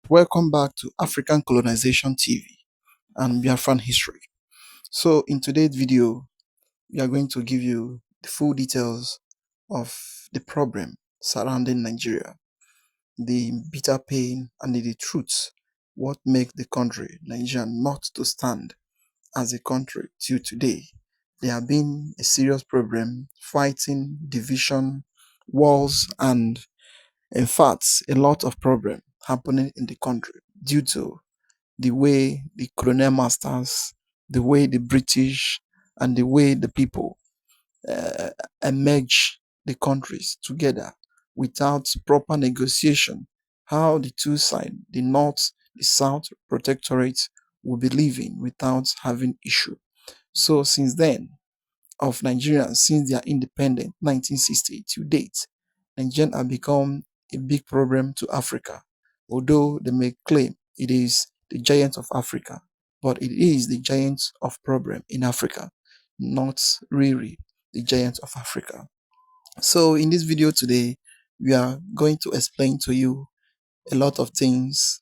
Welcome back to African Colonization TV and Biafran History. So in today's video, we are going to give you the full details of the problem surrounding Nigeria, the bitter pain and the truth, what makes the country, Nigeria, not to stand as a country till today. There have been a serious problem, fighting, division, wars, and in fact, a lot of problem happening in the country due to the way the colonial masters, the way the British, and the way the people uh, merge the countries together without proper negotiation. How the two sides, the North, the South protectorate, will be living without having issue. So since then, of Nigerians since their independence, 1960 to date, Nigerians have become a big problem to Africa. Although they may claim it is the giant of Africa, but it is the giant of problem in Africa, not really the giant of Africa. So in this video today, we are going to explain to you a lot of things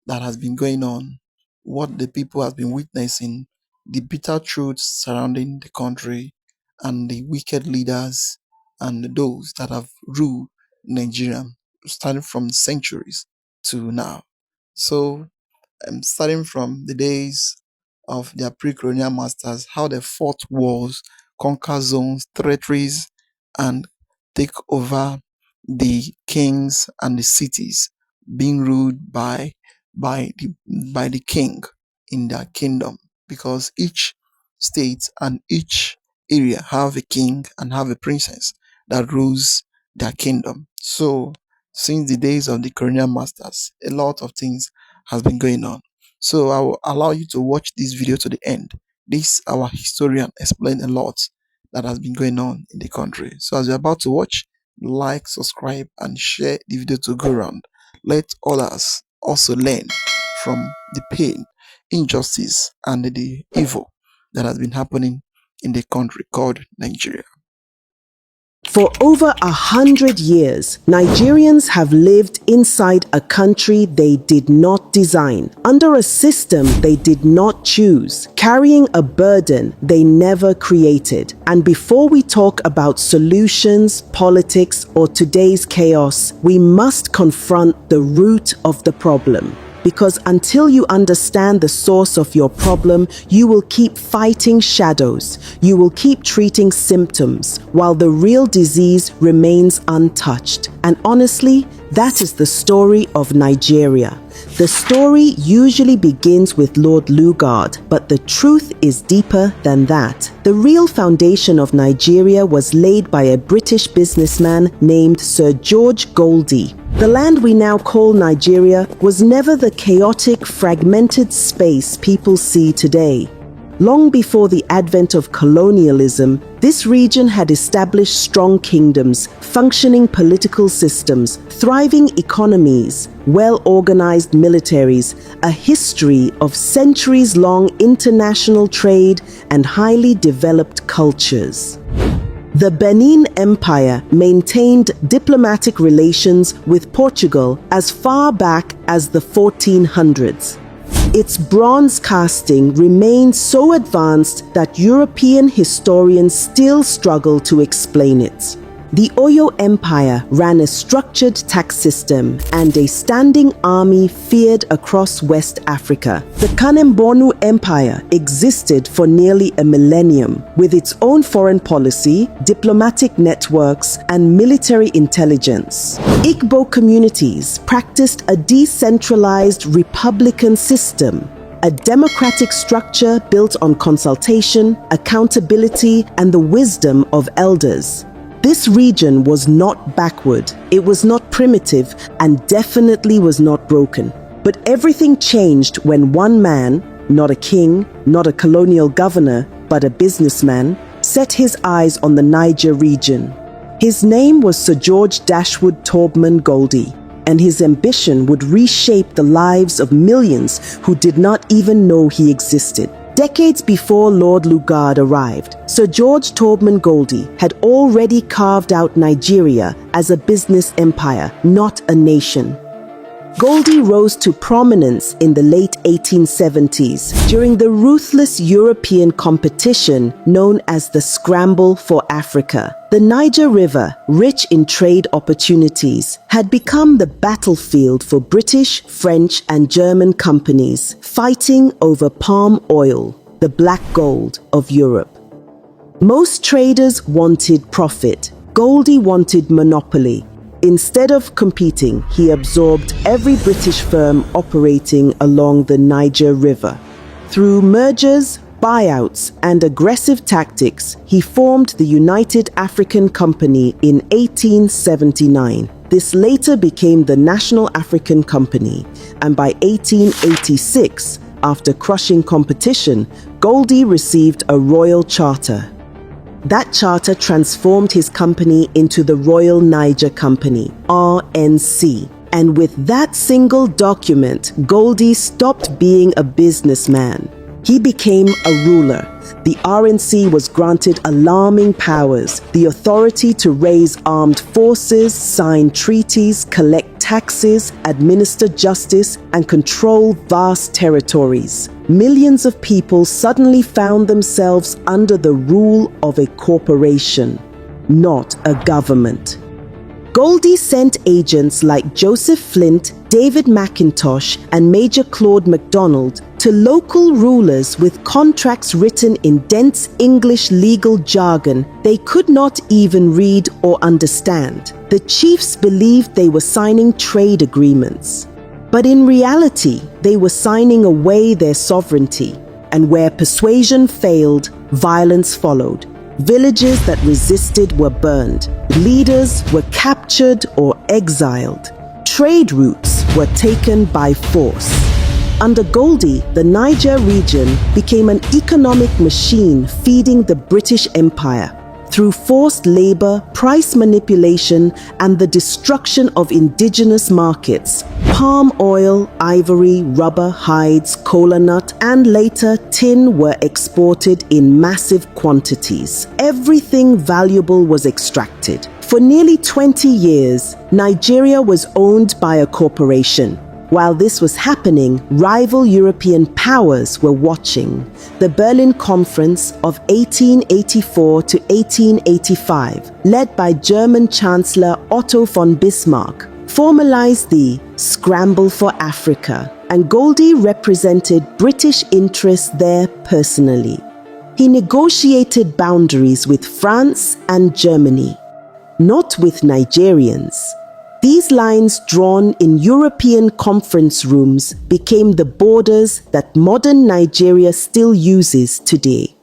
that has been going on, what the people has been witnessing, the bitter truths surrounding the country, and the wicked leaders and those that have ruled Nigeria starting from centuries to now. So starting from the days of their pre-colonial masters, how they fought wars, conquer zones, territories, and take over the kings and the cities being ruled by the by the king in their kingdom, because each state and each area have a king and have a princess that rules their kingdom. So since the days of the colonial masters, a lot of things has been going on. So I will allow you to watch this video to the end. This our historian explained a lot that has been going on in the country. So as you're about to watch, like, subscribe, and share the video to go around. Let others also learn from the pain, injustice, and the evil that has been happening in the country called Nigeria. For over 100 years, Nigerians have lived inside a country they did not design, under a system they did not choose, carrying a burden they never created. And before we talk about solutions, politics, or today's chaos, we must confront the root of the problem. Because until you understand the source of your problem, you will keep fighting shadows. You will keep treating symptoms while the real disease remains untouched. And honestly, that is the story of Nigeria. The story usually begins with Lord Lugard, but the truth is deeper than that. The real foundation of Nigeria was laid by a British businessman named Sir George Goldie. The land we now call Nigeria was never the chaotic, fragmented space people see today. Long before the advent of colonialism, this region had established strong kingdoms, functioning political systems, thriving economies, well-organized militaries, a history of centuries-long international trade, and highly developed cultures. The Benin Empire maintained diplomatic relations with Portugal as far back as the 1400s. Its bronze casting remains so advanced that European historians still struggle to explain it. The Oyo Empire ran a structured tax system and a standing army feared across West Africa. The Kanem-Bornu Empire existed for nearly a millennium, with its own foreign policy, diplomatic networks, and military intelligence. Igbo communities practiced a decentralized republican system, a democratic structure built on consultation, accountability, and the wisdom of elders. This region was not backward, it was not primitive, and definitely was not broken. But everything changed when one man, not a king, not a colonial governor, but a businessman, set his eyes on the Niger region. His name was Sir George Dashwood Taubman Goldie, and his ambition would reshape the lives of millions who did not even know he existed. Decades before Lord Lugard arrived, Sir George Taubman Goldie had already carved out Nigeria as a business empire, not a nation. Goldie rose to prominence in the late 1870s during the ruthless European competition known as the Scramble for Africa. The Niger River, rich in trade opportunities, had become the battlefield for British, French, and German companies fighting over palm oil, the black gold of Europe. Most traders wanted profit. Goldie wanted monopoly. Instead of competing, he absorbed every British firm operating along the Niger River. Through mergers, buyouts, and aggressive tactics, he formed the United African Company in 1879. This later became the National African Company, and by 1886, after crushing competition, Goldie received a royal charter. That charter transformed his company into the Royal Niger Company, RNC. And with that single document, Goldie stopped being a businessman. He became a ruler. The RNC was granted alarming powers, the authority to raise armed forces, sign treaties, collect taxes, administer justice, and control vast territories. Millions of people suddenly found themselves under the rule of a corporation, not a government. Goldie sent agents like Joseph Flint, David McIntosh, and Major Claude MacDonald to local rulers with contracts written in dense English legal jargon they could not even read or understand. The chiefs believed they were signing trade agreements. But in reality, they were signing away their sovereignty. And where persuasion failed, violence followed. Villages that resisted were burned. Leaders were captured or exiled. Trade routes were taken by force. Under Goldie, the Niger region became an economic machine feeding the British Empire. Through forced labor, price manipulation, and the destruction of indigenous markets, palm oil, ivory, rubber, hides, cola nut, and later tin were exported in massive quantities. Everything valuable was extracted. For nearly 20 years, Nigeria was owned by a corporation. While this was happening, rival European powers were watching. The Berlin Conference of 1884 to 1885, led by German Chancellor Otto von Bismarck, formalized the Scramble for Africa, and Goldie represented British interests there personally. He negotiated boundaries with France and Germany, not with Nigerians. These lines drawn in European conference rooms became the borders that modern Nigeria still uses today.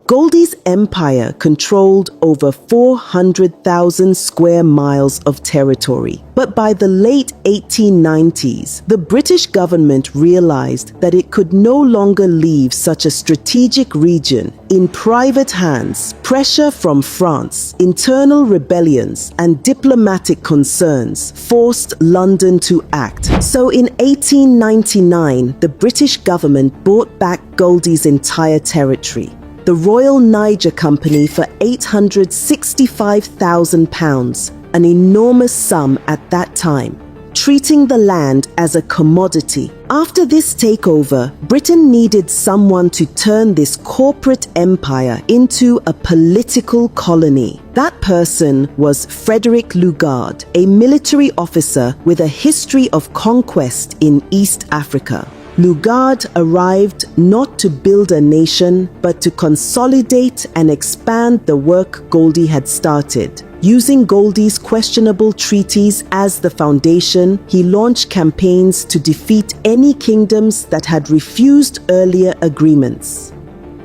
Goldie's empire controlled over 400,000 square miles of territory. But by the late 1890s, the British government realized that it could no longer leave such a strategic region in private hands. Pressure from France, internal rebellions, and diplomatic concerns forced London to act. So in 1899, the British government bought back Goldie's entire territory, the Royal Niger Company, for £865,000, an enormous sum at that time, treating the land as a commodity. After this takeover, Britain needed someone to turn this corporate empire into a political colony. That person was Frederick Lugard, a military officer with a history of conquest in East Africa. Lugard arrived not to build a nation, but to consolidate and expand the work Goldie had started. Using Goldie's questionable treaties as the foundation, he launched campaigns to defeat any kingdoms that had refused earlier agreements.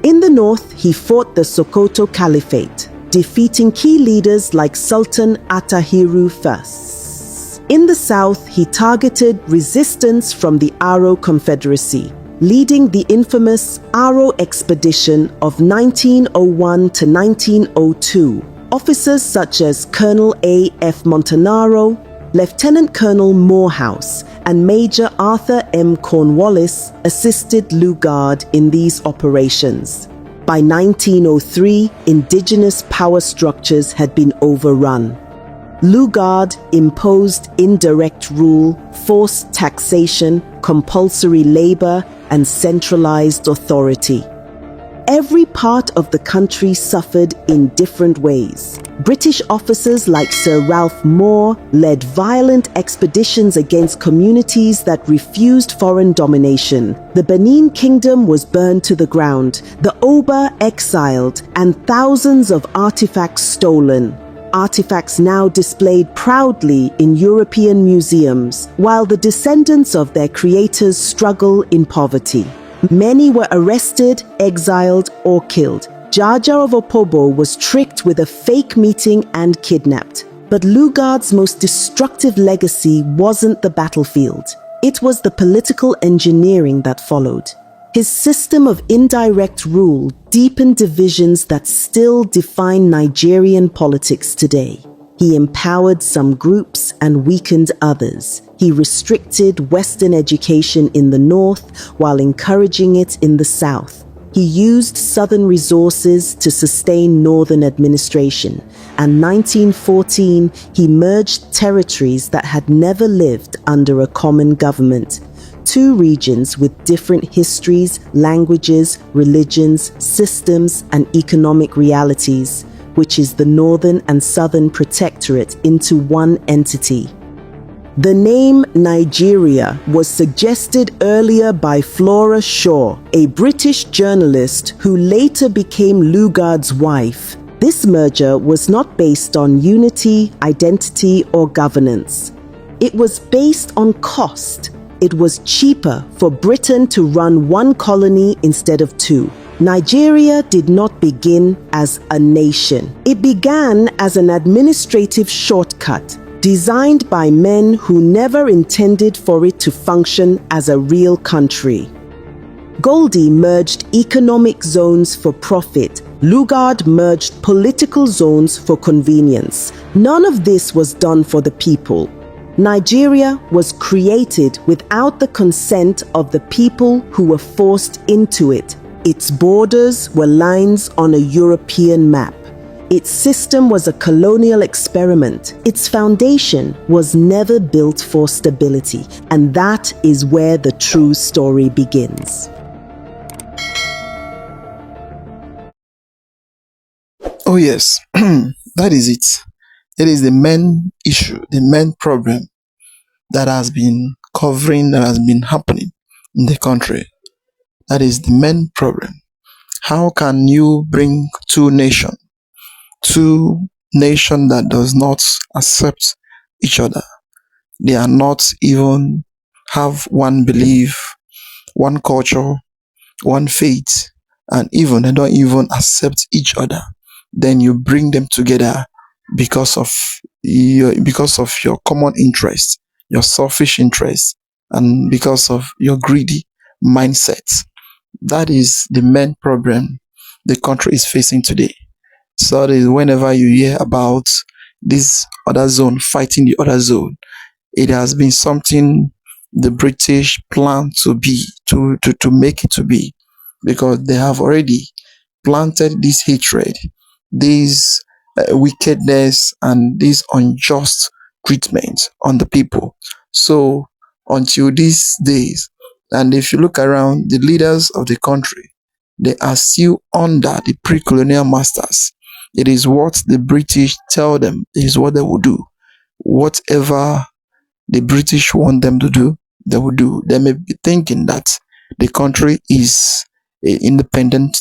In the north, he fought the Sokoto Caliphate, defeating key leaders like Sultan Atahiru I. In the south, he targeted resistance from the Aro Confederacy, leading the infamous Aro Expedition of 1901 to 1902. Officers such as Colonel A.F. Montanaro, Lieutenant Colonel Morehouse, and Major Arthur M. Cornwallis assisted Lugard in these operations. By 1903, indigenous power structures had been overrun. Lugard imposed indirect rule, forced taxation, compulsory labor, and centralized authority. Every part of the country suffered in different ways. British officers like Sir Ralph Moore led violent expeditions against communities that refused foreign domination. The Benin Kingdom was burned to the ground, the Oba exiled, and thousands of artifacts stolen. Artifacts now displayed proudly in European museums, while the descendants of their creators struggle in poverty. Many were arrested, exiled, or killed. Jaja of Opobo was tricked with a fake meeting and kidnapped. But Lugard's most destructive legacy wasn't the battlefield. It was the political engineering that followed. His system of indirect rule deepened divisions that still define Nigerian politics today. He empowered some groups and weakened others. He restricted Western education in the north while encouraging it in the south. He used southern resources to sustain northern administration. And 1914, he merged territories that had never lived under a common government. Two regions with different histories, languages, religions, systems, and economic realities, which is the Northern and Southern Protectorate, into one entity. The name Nigeria was suggested earlier by Flora Shaw, a British journalist who later became Lugard's wife. This merger was not based on unity, identity, or governance. It was based on cost. It was cheaper for Britain to run one colony instead of two. Nigeria did not begin as a nation. It began as an administrative shortcut designed by men who never intended for it to function as a real country. Goldie merged economic zones for profit. Lugard merged political zones for convenience. None of this was done for the people. Nigeria was created without the consent of the people who were forced into it. Its borders were lines on a European map. Its system was a colonial experiment. Its foundation was never built for stability, and that is where the true story begins. Oh yes, that is it. It is the main issue, the main problem that has been happening in the country. That is the main problem. How can you bring two nations that does not accept each other? They are not even have one belief, one culture, one faith, and even they don't even accept each other. Then you bring them together because of your common interest, your selfish interest, and because of your greedy mindset. That is the main problem the country is facing today. So that is whenever you hear about this other zone fighting the other zone, it has been something the British plan to make it to be, because they have already planted this hatred, this wickedness, and this unjust treatment on the people. So until these days, and if you look around, the leaders of the country, they are still under the pre-colonial masters. It is what the British tell them is what they will do. Whatever the British want them to do, they will do. They may be thinking that the country is an independent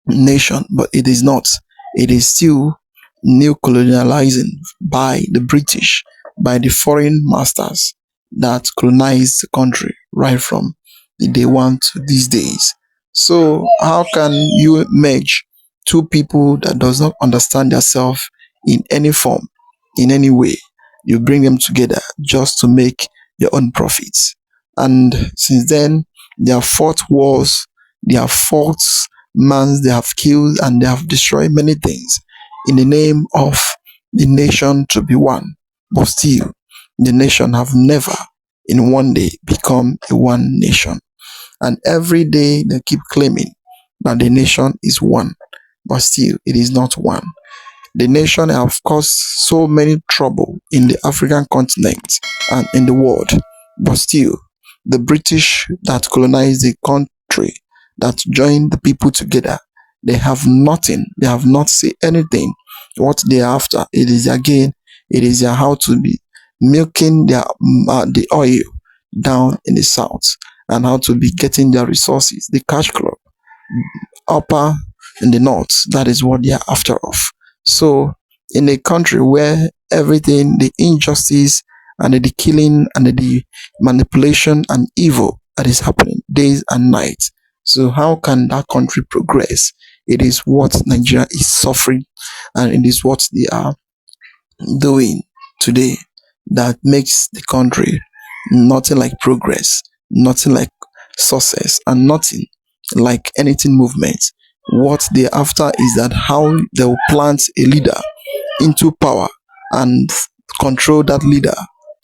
nation, but it is not. It is still new colonializing by the British, by the foreign masters that colonized the country right from the day one to these days. So how can you merge two people that does not understand themselves in any form, in any way? You bring them together just to make your own profits. And since then, they have fought wars, they have fought mans, they have killed, and they have destroyed many things in the name of the nation to be one. But still, the nation have never in one day become a one nation. And every day they keep claiming that the nation is one, but still it is not one. The nation have caused so many trouble in the African continent and in the world, but still, the British that colonized the country, that joined the people together, they have nothing. They have not seen anything. What they are after, it is again, it is their how to be milking their the oil down in the south, and how to be getting their resources, the cash crop upper in the north. That is what they are after of. So in a country where everything, the injustice and the killing and the manipulation and evil that is happening days and nights, so how can that country progress? It is what Nigeria is suffering, and it is what they are doing today that makes the country nothing like progress, nothing like success, and nothing like anything movement. What they're after is that how they'll plant a leader into power and control that leader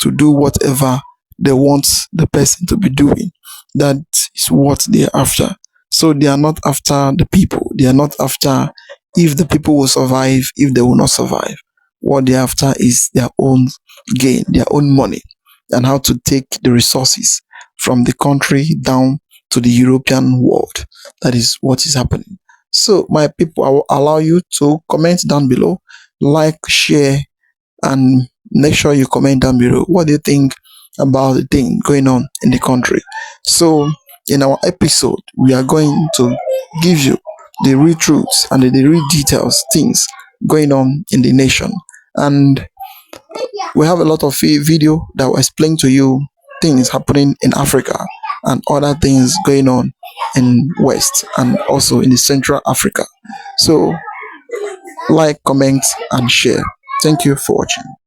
to do whatever they want the person to be doing. That is what they're after. So they are not after the people. They are not after if the people will survive, if they will not survive. What they're after is their own gain, their own money, and how to take the resources from the country down to the European world. That is what is happening. So, my people, I will allow you to comment down below, like, share, and make sure you comment down below. What do you think about the thing going on in the country? So, in our episode, we are going to give you the real truths and the real details, things going on in the nation. And we have a lot of video that will explain to you things happening in Africa and other things going on in West and also in the Central Africa. So like, comment, and share. Thank you for watching.